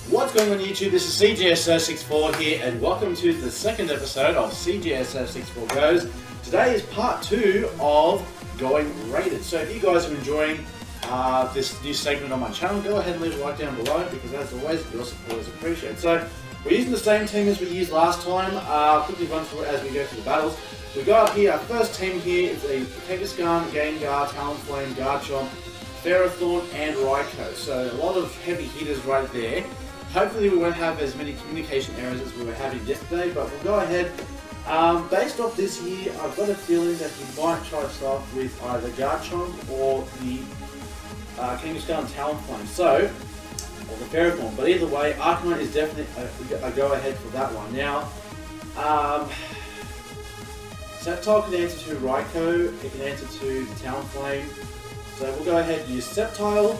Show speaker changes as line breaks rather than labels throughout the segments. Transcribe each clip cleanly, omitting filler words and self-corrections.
What's going on YouTube? This is cjs064 here and welcome to the second episode of cjs064 Goes. Today is part 2 of Going Rated. So if you guys are enjoying this new segment on my channel, go ahead and leave a like down below because as always your support is appreciated. So we're using the same team as we used last time. I'll quickly run through it as we go through the battles. We got up here, our first team here is a Kangaskhan, Gengar, Talonflame, Garchomp, Ferrothorn and Raikou. So a lot of heavy hitters right there. Hopefully we won't have as many communication errors as we were having yesterday, but we'll go ahead. Based off this here, I've got a feeling that he might try to start with either Garchomp or the Kangaskhan Talonflame, or the Ferrothorn. But either way, Arcanine is definitely a go-ahead for that one. Now, Sceptile can answer to Raikou, it can answer to the Talonflame. So we'll go ahead and use Sceptile.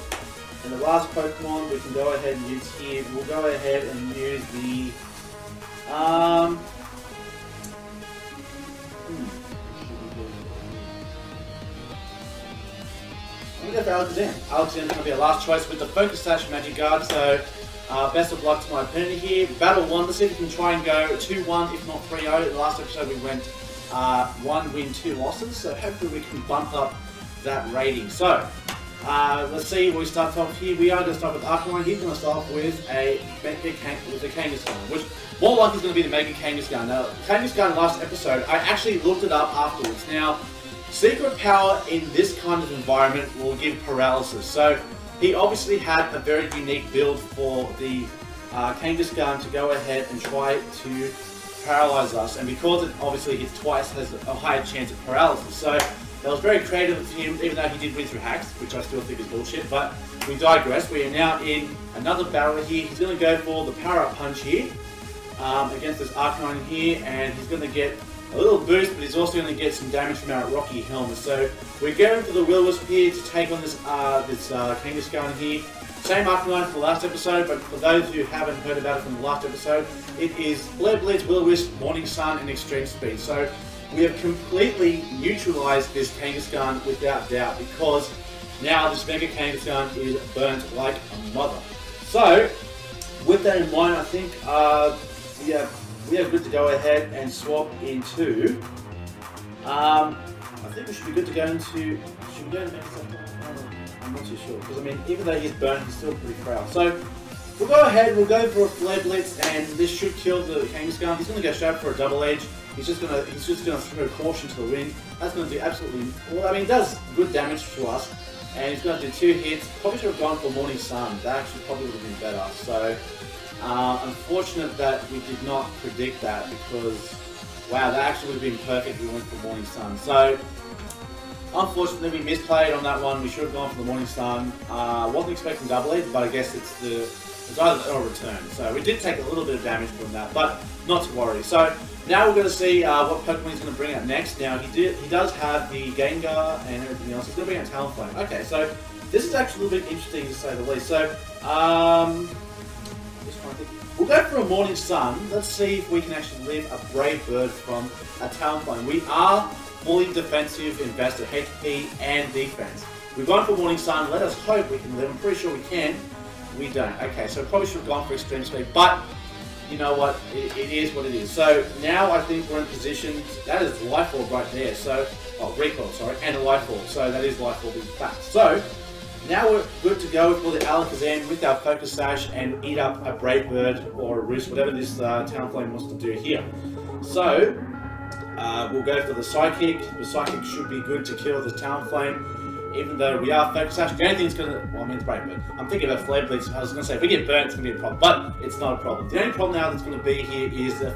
And the last Pokemon we can go ahead and use here, we'll go ahead and use the I'm going to go for Alakazam. Alakazam is going to be our last choice with the Focus Sash Magic Guard, so best of luck to my opponent here. Battle 1, let's see if we can try and go 2-1, if not 3-0. In the last episode we went 1 win, 2 losses, so hopefully we can bump up that rating. So, let's see where we start off here. We are going to start with Arcanine. He's going to start off with a Kangaskhan, which more likely is going to be the Mega Kangaskhan. Now, Kangaskhan last episode, I actually looked it up afterwards. Now, Secret Power in this kind of environment will give paralysis. So, he obviously had a very unique build for the Kangaskhan to go ahead and try to paralyze us. And because it obviously hits twice, has a higher chance of paralysis. So, that was very creative of him, even though he did win through hacks, which I still think is bullshit, but we digress. We are now in another battle here. He's going to go for the Power Up Punch here against this Arcanine here, and he's going to get a little boost, but he's also going to get some damage from our Rocky Helmet. So we're going for the Will-O-Wisp here to take on this Kangaskhan here. Same Arcanine from the last episode, but for those who haven't heard about it from the last episode, it is Flare Blitz, Will-O-Wisp, Morning Sun, and Extreme Speed. So we have completely neutralized this Kangaskhan without doubt because now this Mega Kangaskhan is burnt like a mother. So, with that in mind, I think we are good to go ahead and swap into. I think we should be good to go into. Should we go into something? I'm not too sure because I mean, even though he's burnt, he's still pretty frail. So we'll go ahead. We'll go for a Flare Blitz, and this should kill the Kangaskhan. He's going to go straight for a double edge. He's just gonna throw caution to the wind. That's gonna do absolutely well. I mean, it does good damage to us, and he's gonna do 2 hits. Probably should have gone for Morning Sun. That actually probably would have been better. So, unfortunate that we did not predict that because, wow, that actually would have been perfect. We went for Morning Sun. So, unfortunately, we misplayed on that one. We should have gone for the Morning Sun. Wasn't expecting double edge, but I guess it's either that or return. So we did take a little bit of damage from that, but not to worry. So. Now we're going to see what Pokemon he's going to bring out next. Now he does have the Gengar and everything else. He's going to bring out Talonflame. Okay, so this is actually a little bit interesting to say the least. So just trying to think. We'll go for a Morning Sun. Let's see if we can actually live a Brave Bird from a Talonflame. We are fully defensive invested, HP and defense. We've gone for Morning Sun. Let us hope we can live. I'm pretty sure we can. We don't. Okay, so probably should have gone for Extreme Speed, but you know what, it is what it is. So now I think we're in position, that is Life Orb right there, so, Recoil, sorry, and a Life Orb, so that is Life Orb in fact. So, now we're good to go for the Alakazam with our Focus Sash and eat up a Brave Bird or a Roost, whatever this Talonflame wants to do here. So, we'll go for the Psychic. The Psychic should be good to kill the Talonflame. Even though we are Focus Sash, the only thing that's going to, well, I mean, it's Brave Bird. I'm thinking about Flare Blitz. I was going to say, if we get burnt, it's going to be a problem, but it's not a problem. The only problem now that's going to be here is if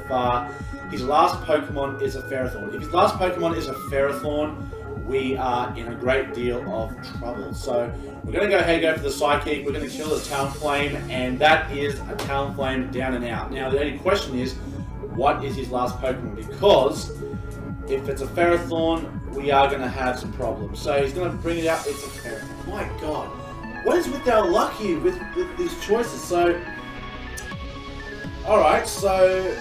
his last Pokemon is a Ferrothorn. If his last Pokemon is a Ferrothorn, we are in a great deal of trouble. So, we're going to go ahead and go for the Psychic. We're going to kill the Talonflame, and that is a Talonflame down and out. Now, the only question is, what is his last Pokemon? Because if it's a Ferrothorn, we are going to have some problems. So he's going to bring it out. It's a Ferrothorn. My God. What is with our luck here with these choices? So, alright, so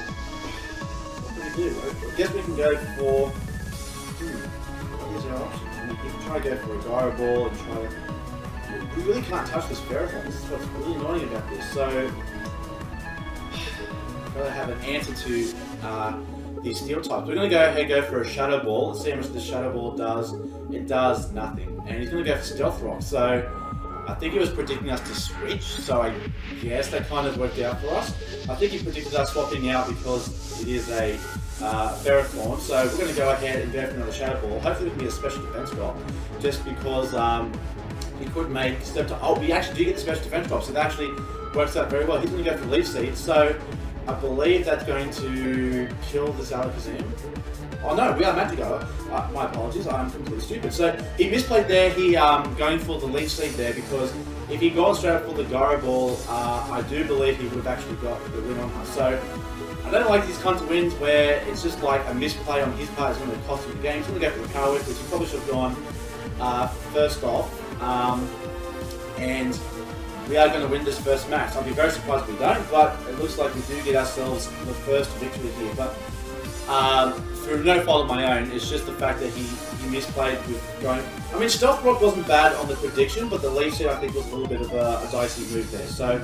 what do we do? I guess we can go for, what is our option? We can try to go for a Gyro Ball and try to, we really can't touch this Ferrothorn. This is what's really annoying about this. So, gotta have an answer to these steel types. We're gonna go ahead and go for a Shadow Ball. Let's see how much the Shadow Ball does. It does nothing. And he's gonna go for Stealth Rock. So I think he was predicting us to switch, so I guess that kind of worked out for us. I think he predicted us swapping out because it is a Ferrothorn, so we're going to go ahead and go for another Shadow Ball. Hopefully we can get a special defense drop, just because he could make step to. Oh, we actually do get the special defense drop, so that actually works out very well. He's going to go for Leaf Seed, so I believe that's going to kill this Alakazam. Oh no, we are Magikarp. My apologies, I'm completely stupid. So he misplayed there, he going for the Leaf Seed there, because if he'd gone straight up for the Gyro Ball, I do believe he would have actually got the win on her. So I don't like these kinds of wins where it's just like a misplay on his part is going to cost him the game. He's going to go for the Power Whip, which he probably should have gone first off. And we are going to win this first match. I'll be very surprised if we don't, but it looks like we do get ourselves the first victory here. But through no fault of my own, it's just the fact that he misplayed with going. I mean, Stealth Rock wasn't bad on the prediction, but the Leaf Seed I think was a little bit of a dicey move there. So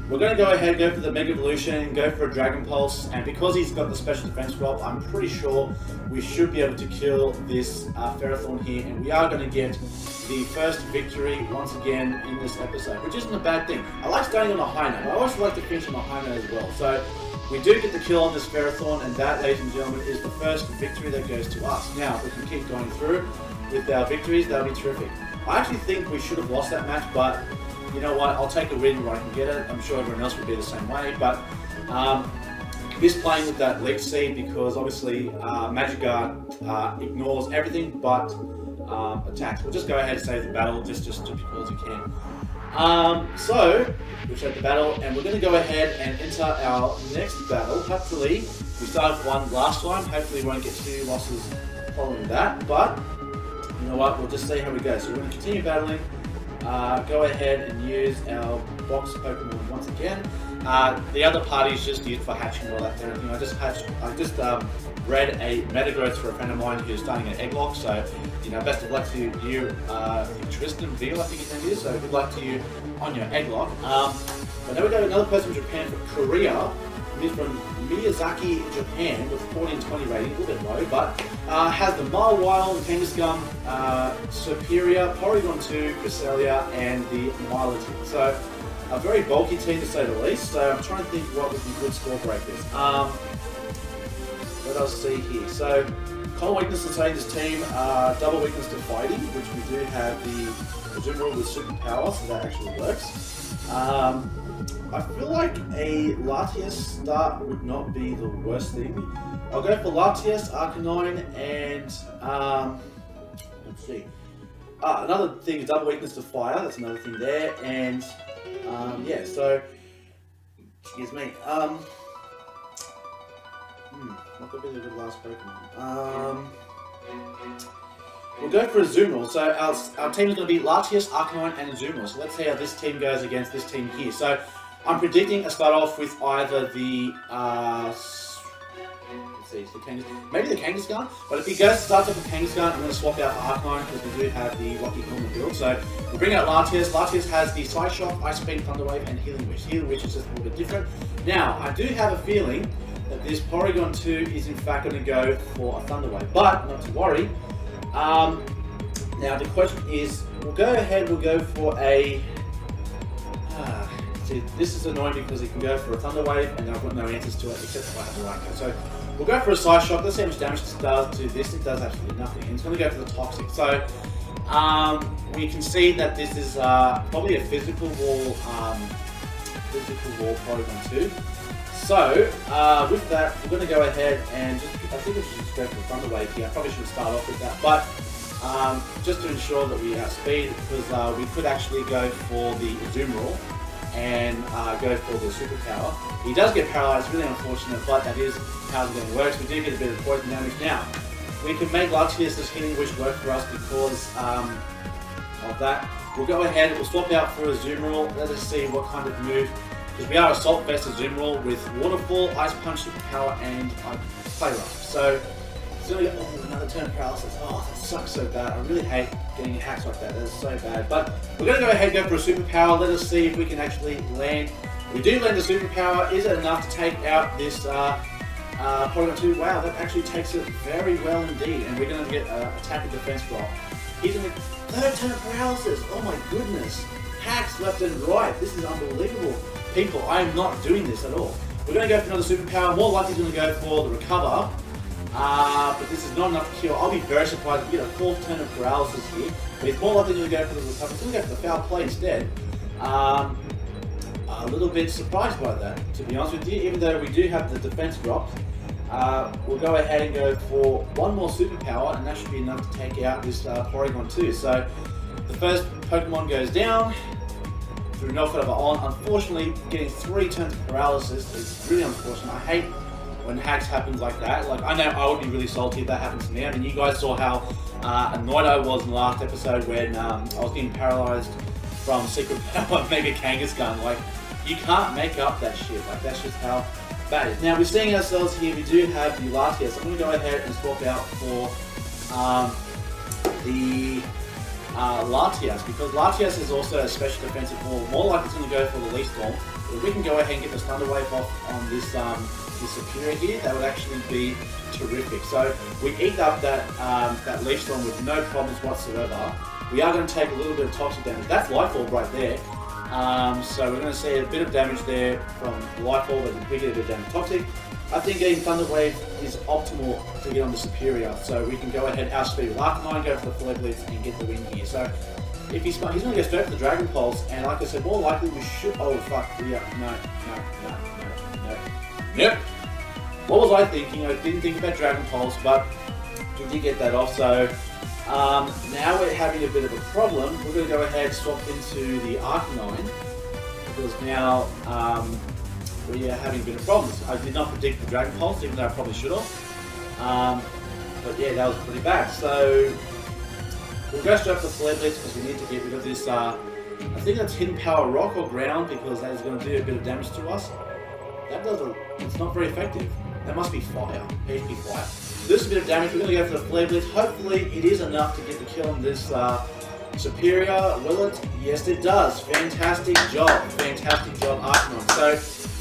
we're going to go ahead, go for the Mega Evolution, go for a Dragon Pulse, and because he's got the special defense drop, I'm pretty sure we should be able to kill this Ferrothorn here, and we are going to get the first victory once again in this episode, which isn't a bad thing. I like starting on a high note. I always like to finish on a high note as well. So we do get the kill on this Ferrothorn, and that, ladies and gentlemen, is the first victory that goes to us. Now, if we can keep going through with our victories, that'll be terrific. I actually think we should have lost that match, but you know what, I'll take a win where I can get it. I'm sure everyone else would be the same way, but misplaying with that Leaf Seed, because obviously Magikarp ignores everything but attacks. We'll just go ahead and save the battle just because we can. So we've saved the battle, and we're going to go ahead and enter our next battle. Hopefully, we started with one last time. Hopefully we won't get 2 losses following that, but you know what, we'll just see how we go. So we're going to continue battling. Go ahead and use our box Pokemon once again. The other party is just used for hatching all that kind of thing. I just read a Metagross for a friend of mine who's starting an Egglock, so you know, best of luck to you, Tristan Veal, I think his name is, so good luck to you on your Egglock. But now we got another person from Japan, from Korea. He's from Miyazaki, Japan, with 40 and 20 rating, a little bit low, but has the Mawile, the Kangaskhan, Superior, Porygon 2, Cresselia, and the Milotic. So a very bulky team to say the least, so I'm trying to think what would be good score breakers. What else see here? So common weakness to say this team, double weakness to fighting, which we do have the General with superpower, so that actually works. I feel like a Latias start would not be the worst thing. I'll go for Latias, Arcanine, and let's see. Another thing is double weakness to fire. That's another thing there, and yeah. So excuse me. What could be the good last Pokemon? We'll go for a Azumarill. So our team is going to be Latias, Arcanine, and Azumarill. So let's see how this team goes against this team here. So I'm predicting a start off with either the let's see, maybe the Kangaskhan. But if he starts off with Kangaskhan, I'm going to swap out for Arcanine because we do have the Rocky Hill in the field. So we bring out Latias. Latias has the Side Shock, Ice Beam, Thunder Wave, and Healing Wish. Healing Wish is just a little bit different. Now I do have a feeling that this Porygon 2 is in fact going to go for a Thunder Wave, but not to worry. Now the question is, we'll go ahead, we'll go for a... see, this is annoying because it can go for a Thunder Wave and I've got no answers to it except if I have the right code. So we'll go for a Side Shock. Let's see how much damage this does to this. It does absolutely nothing. And it's going to go for the Toxic. So we can see that this is probably a physical wall Porygon 2. So, with that, we're going to go ahead and just, I think we should just go for the Thunder Wave here. I probably should start off with that, but just to ensure that we outspeed, because we could actually go for the Azumarill and go for the superpower. He does get paralyzed, really unfortunate, but that is how the game works. We do get a bit of poison damage. Now, we can make Latias' Healing Wish work for us because of that. We'll go ahead, we'll swap out for Azumarill. Let us see what kind of move. Because we are Assault Vest Azumarill with Waterfall, Ice Punch, Superpower, and Play Rough. So, it's going to get another turn paralysis. Oh, that sucks so bad. I really hate getting hacks like that. That is so bad. But we're going to go ahead and go for a Superpower. Let us see if we can actually land We do land the superpower. Is it enough to take out this Polygon 2? Wow, that actually takes it very well indeed. And we're going to get attack and defense block. He's going to third turn paralysis. Oh my goodness. Hacks left and right. This is unbelievable. People, I am not doing this at all. We're going to go for another superpower. More likely he's going to go for the recover. But this is not enough to kill. I'll be very surprised if we get a fourth turn of paralysis here. But he's more likely going to go for the recover. He's going to go for the foul play instead. A little bit surprised by that, to be honest with you. Even though we do have the defense dropped, we'll go ahead and go for one more superpower, and that should be enough to take out this Porygon 2. So the first Pokemon goes down through no fault of our own. Unfortunately, getting 3 turns of paralysis is really unfortunate. I hate when hacks happens like that. Like, I know I would be really salty if that happened to me. I mean, you guys saw how annoyed I was in the last episode when I was getting paralyzed from Secret Power Mega Kangaskhan. Like, you can't make up that shit. Like, that's just how bad it is. Now, we're seeing ourselves here. We do have the Latias. So I'm going to go ahead and swap out for the Latias, because Latias is also a special defensive ball. More likely it's going to go for the Leaf Storm. If we can go ahead and get the Thunder Wave off on this Superior here, that would actually be terrific. So we eat up that Leaf Storm with no problems whatsoever. We are going to take a little bit of toxic damage. That's Life Orb right there. So we're going to see a bit of damage there from Life Orb, and we get a bit of damage toxic. I think getting Thunder Wave is optimal to get on the Superior, so we can go ahead, outspeed with Arcanine, go for the Flare Blitz and get the win here. So if he's smart, he's going to go straight for the Dragon Pulse, and like I said, more likely we should. Oh fuck! Yeah, no. Yep. What was I thinking? I didn't think about Dragon Pulse, but we did get that off. So now we're having a bit of a problem. We're going to go ahead and swap into the Arcanine, because now we are having a bit of problems. I did not predict the Dragon Pulse, even though I probably should have. But yeah, that was pretty bad. So we'll go straight for the Flare Blitz, because we need to get rid of this. I think that's Hidden Power Rock or Ground, because that is going to do a bit of damage to us. That doesn't. It's not very effective. That must be Fire. HP Fire. This is a bit of damage. We're going to go for the Flare Blitz. Hopefully, it is enough to get the kill on this Superior. Will it? Yes, it does. Fantastic job. Fantastic job, Arcanine. So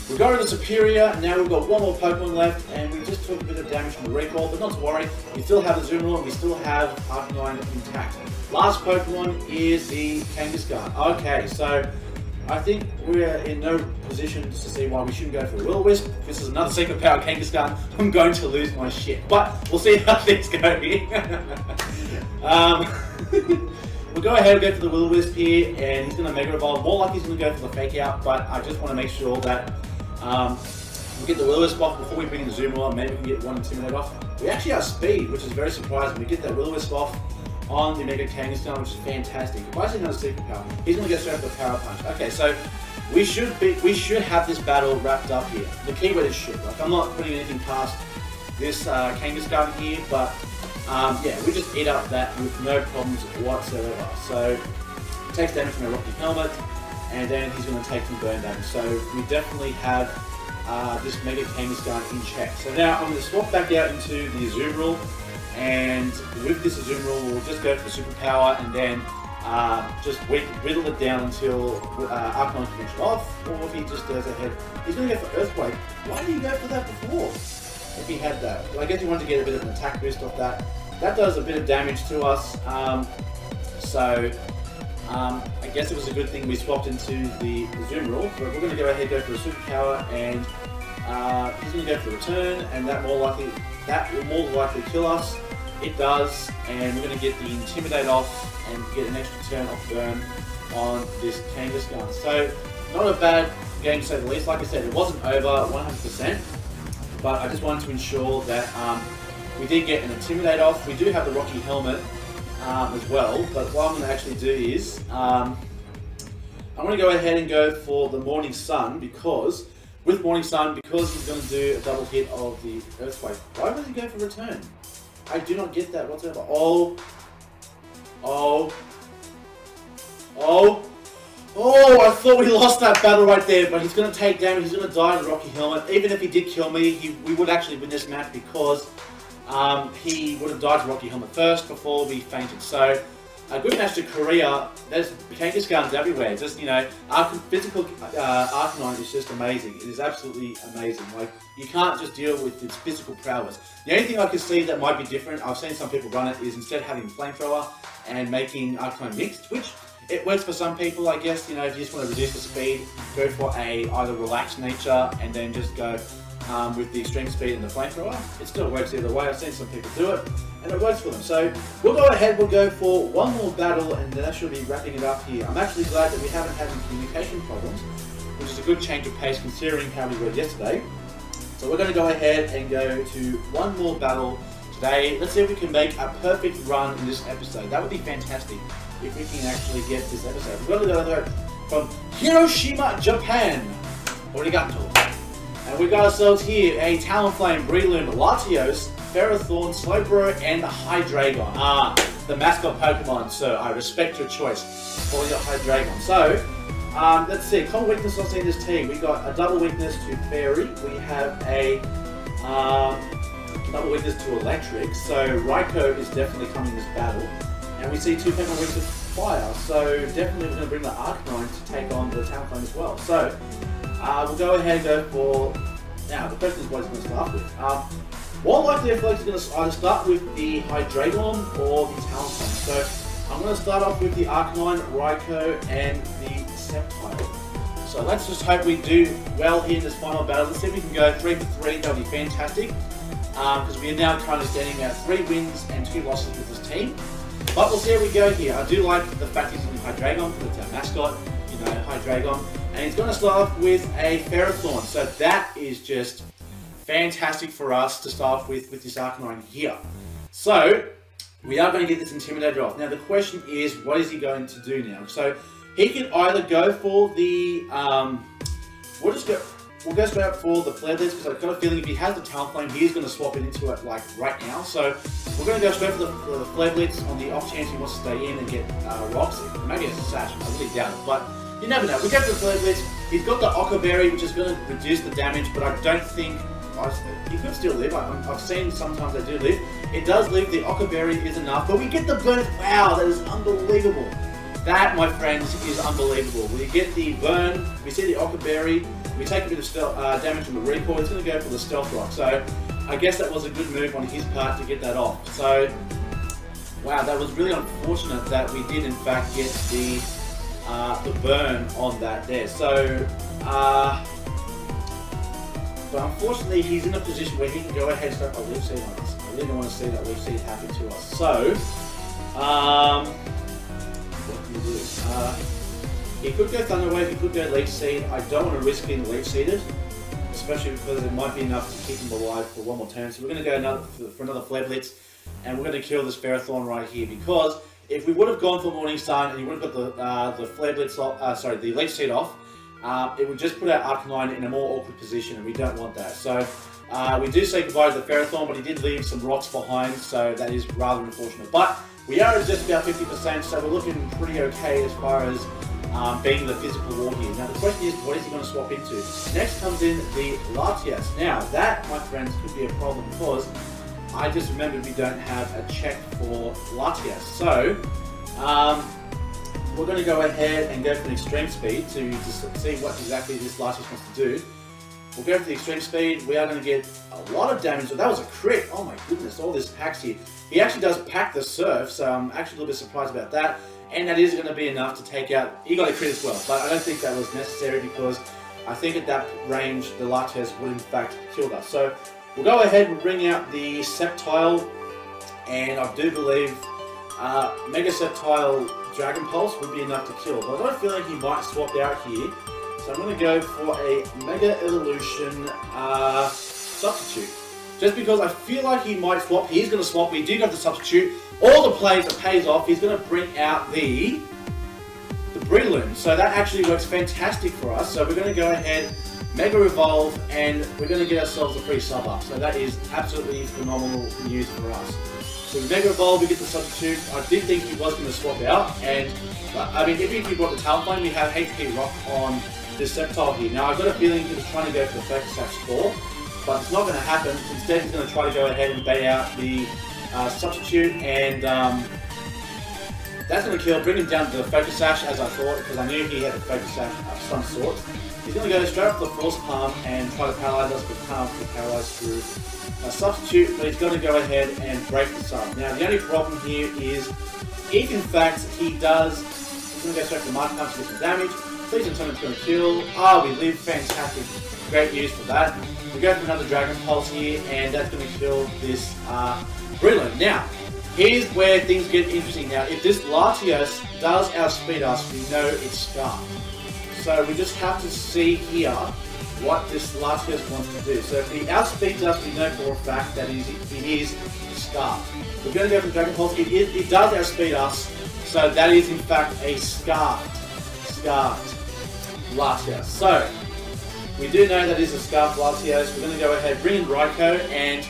we're going to the Superior. Now we've got one more Pokemon left, and we just took a bit of damage from the Recall, but not to worry. We still have the Zoom and we still have Arcanine intact. Last Pokemon is the Kangaskhan. Okay, so I think we're in no position to see why we shouldn't go for a Will-O-Wisp. If this is another Secret Power Kangaskhan, I'm going to lose my shit. But we'll see how things go here. We'll go ahead and go for the Will-O-Wisp here, and he's going to Mega Evolve. More like he's going to go for the Fake Out, but I just want to make sure that we get the Will-O-Wisp off before we bring in the Zoom on. Maybe we can get one Intimidate off. We actually have speed, which is very surprising. We get that Will-O-Wisp off on the Mega Kangaskhan, which is fantastic. If I see another Secret Power, he's going to go straight for the Power Punch. Okay, so we should have this battle wrapped up here. The keyword is should. Like, I'm not putting anything past this Kangaskhan here, but yeah, we just eat up that with no problems whatsoever. So he takes damage from a Rocky Helmet, and then he's going to take some burn damage. So we definitely have this Mega Kangaskhan in check. So now I'm going to swap back out into the Azumarill. And with this Azumarill, we'll just go for the Superpower, and then just whittle it down until Arcanine can finish it off, or if he just goes ahead, he's going to go for Earthquake. Why did he go for that before? If he had that. Well, I guess he wanted to get a bit of an attack boost off that. That does a bit of damage to us, so I guess it was a good thing we swapped into the Azumarill, but we're going to go ahead and go for a Superpower, and he's going to go for the Return, and that will more likely kill us. It does, and we're going to get the Intimidate off and get an extra turn off burn on this Kangaskhan. So, not a bad game to say the least. Like I said, it wasn't over 100%, but I just wanted to ensure that we did get an Intimidate off. We do have the Rocky Helmet as well, but what I'm going to actually do is I'm going to go ahead and go for the Morning Sun, because with Morning Sun, because he's going to do a double hit of the Earthquake. Why would he go for Return? I do not get that whatsoever. Oh, I thought we lost that battle right there, but he's going to take damage. He's going to die in the Rocky Helmet. Even if he did kill me, we would actually win this match, because he would have died to Rocky Helmet first before we fainted. So a good match to Korea, there's Kangas guns everywhere. Just, you know, physical Arcanine is just amazing. It is absolutely amazing. Like, you can't just deal with its physical prowess. The only thing I could see that might be different, I've seen some people run it, is instead of having Flamethrower and making Arcanine mixed, which it works for some people, I guess. You know, if you just want to reduce the speed, go for a either relaxed nature and then just go with the extreme speed and the Flamethrower. It still works either way. I've seen some people do it, and it works for them. So we'll go ahead, we'll go for one more battle, and then that should be wrapping it up here. I'm actually glad that we haven't had any communication problems, which is a good change of pace considering how we were yesterday. So we're going to go ahead and go to one more battle today. Let's see if we can make a perfect run in this episode. That would be fantastic if we can actually get this episode. We're going to go from Hiroshima, Japan. Arigato. And we got ourselves here a Talonflame, Breloom, Latios, Ferrothorn, Slowbro, and Hydreigon. The mascot Pokemon, so I respect your choice for your Hydreigon. So, let's see, common weakness I've seen in this team. We got a double weakness to Fairy. We have a double weakness to Electric. So Raikou is definitely coming in this battle. And we see two Pokemon weak to Fire. So definitely we're going to bring the Arcanine to take on the Talonflame as well. So we'll go ahead and go for... Now, the question is what he's going to start with. More likely I feel like he's going to either start with the Hydreigon or the Talonflame. So I'm going to start off with the Arcanine, Raikou, and the Sceptile. So let's just hope we do well here in this final battle. Let's see if we can go 3 for 3. That would be fantastic. Because we are now kind of standing at 3 wins and 2 losses with this team. But we'll see how we go here. I do like the fact he's using Hydreigon because it's our mascot, you know, Hydreigon. And he's going to start off with a Ferrothorn. So that is just fantastic for us to start off with this Arcanine here. So we are going to get this Intimidator off. Now the question is, what is he going to do now? So he can either go for the, we'll go straight up for the Flare Blitz, because I've got a feeling if he has the Talonflame, he is going to swap it into it like right now. So we're going to go straight for the Flare Blitz on the off chance he wants to stay in and get rocks. Maybe it's a Sash, I really doubt it, but you never know. We go for the Flare Blitz. He's got the Occa Berry, which is going to reduce the damage, but I don't think he could still live. I've seen sometimes they do live. It does live. The Occa Berry is enough, but we get the burn. Wow, that is unbelievable. That, my friends, is unbelievable. We get the burn. We see the Occa Berry. We take a bit of stealth, damage from the recoil. It's going to go for the Stealth Rock. So I guess that was a good move on his part to get that off. So wow, that was really unfortunate that we did in fact get the burn on that there. So but unfortunately he's in a position where he can go ahead and start a Leaf Seed on us. I really don't want to see that Leaf Seed happen to us. So what can we do? He could go Thunder Wave, he could go Leaf Seed. I don't want to risk being Leaf Seeded, especially because it might be enough to keep him alive for one more turn. So we're going to go for another Flare Blitz, and we're going to kill this Ferrothorn right here, because if we would have gone for Morning Sun and you would have got the Flare Blitz off, the Leaf Seed off, it would just put our Arcanine in a more awkward position, and we don't want that. So we do say goodbye to the Ferrothorn, but he did leave some rocks behind, so that is rather unfortunate. But we are at just about 50%, so we're looking pretty okay as far as being the physical war here. Now the question is, what is he going to swap into? Next comes in the Latias. Now that, my friends, could be a problem, because I just remembered we don't have a check for Latias. So we're going to go ahead and go for an extreme speed to see what exactly this Latias wants to do. We'll go for the extreme speed. We are going to get a lot of damage. So that was a crit. Oh my goodness, all this packs here. He actually does pack the Surf, so I'm actually a little bit surprised about that. And that is going to be enough to take out... He got a crit as well, but I don't think that was necessary, because I think at that range the Latias would in fact kill us. So we'll go ahead and bring out the Sceptile, and I do believe Mega Sceptile Dragon Pulse would be enough to kill. But I don't feel like he might swap out here, so I'm going to go for a Mega Evolution Substitute. Just because I feel like he might swap. He's going to swap. We do have the Substitute. All the plays that pays off. He's going to bring out the Breloom. So that actually works fantastic for us. So we're going to go ahead, Mega Evolve, and we're going to get ourselves a free sub up. So that is absolutely phenomenal news for us. So with Mega Evolve, we get the Substitute. I did think he was going to swap out. And I mean, even if we brought the Talonflame, we have HP Rock on this Sceptile here. Now I've got a feeling he was trying to go for the Focus Sash 4. But it's not going to happen. Instead, he's going to try to go ahead and bait out the Substitute, and That's going to kill, bring him down to the Focus Sash as I thought, because I knew he had a Focus Sash of some sort. He's going to go straight up the Force Palm and try to paralyze us, but can't be paralyzed through a substitute, but he's going to go ahead and break this up. Now the only problem here is, if in fact he does, he's going to go straight for Mark Punch to get some damage. Please and Summon is going to kill. Ah, we live, fantastic. Great news for that. We go for another Dragon Pulse here, and that's going to kill this Brilliant. Now, here's where things get interesting. Now, if this Latios does outspeed us, we know it's Scarf. So we just have to see here what this Latios wants to do. So if he outspeeds us, we know for a fact that it is Scarf. We're going to go for Dragon Pulse. It does outspeed us, so that is in fact a Scarfed Latios. So we do know that is a Scarfed Latios. We're going to go ahead, bring in Raikou, and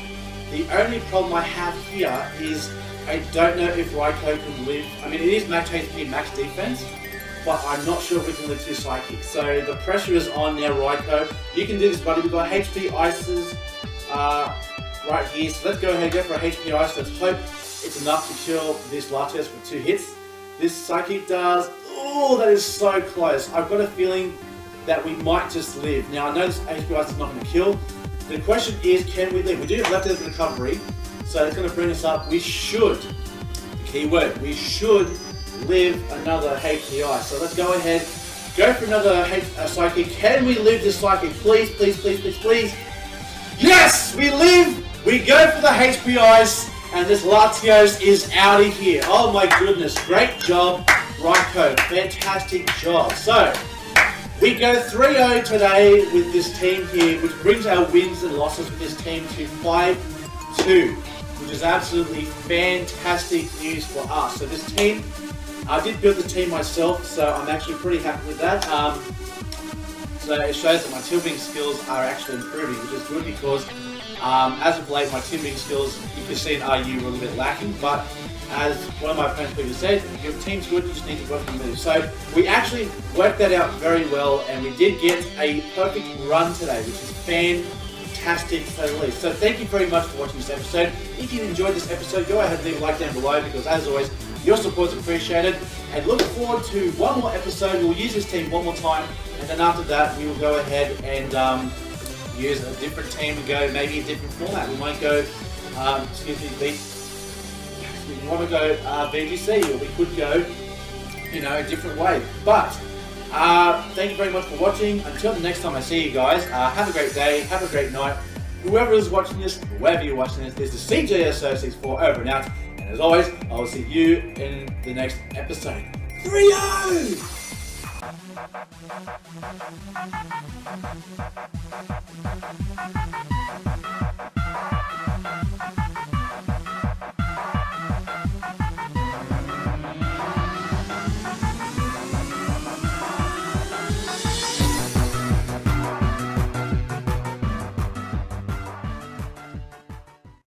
the only problem I have here is I don't know if Raikou can live. I mean, it is max HP, max defense, but I'm not sure if we can live 2 Psychic. So the pressure is on now, Raikou. You can do this, buddy. We've got HP Ices right here. So let's go ahead and go for a HP Ice. Let's hope it's enough to kill this Latios for 2 hits. This Psychic does. Oh, that is so close. I've got a feeling that we might just live. Now, I know this HP Ice is not going to kill. The question is, can we live? We do have left-handed recovery, so it's going to bring us up. We should, the key word, we should live another HP Ice. So let's go ahead, go for another Psychic. Can we live this Psychic? Please, please, please, please, please. Yes, we live. We go for the HP Ice, and this Latios is out of here. Oh my goodness, great job, Raikou. Fantastic job. So we go 3-0 today with this team here, which brings our wins and losses with this team to 5-2, which is absolutely fantastic news for us. So this team, I did build the team myself, so I'm actually pretty happy with that. So it shows that my teaming skills are actually improving, which is good because as of late my teaming skills, you can see in RU, were a little bit lacking, but as one of my friends previously said, if your team's good, you just need to work on the moves. So we actually worked that out very well, and we did get a perfect run today, which is fantastic to say the least. So thank you very much for watching this episode. If you enjoyed this episode, go ahead and leave a like down below, because as always, your support is appreciated. And look forward to one more episode. We'll use this team one more time, and then after that, we will go ahead and use a different team and go maybe a different format. We might go, we want to go VGC, or we could go, you know, a different way. But thank you very much for watching. Until the next time I see you guys, have a great day, have a great night. Whoever is watching this, wherever you're watching this, this is cjs064 over and out. And as always, I will see you in the next episode. 3-0!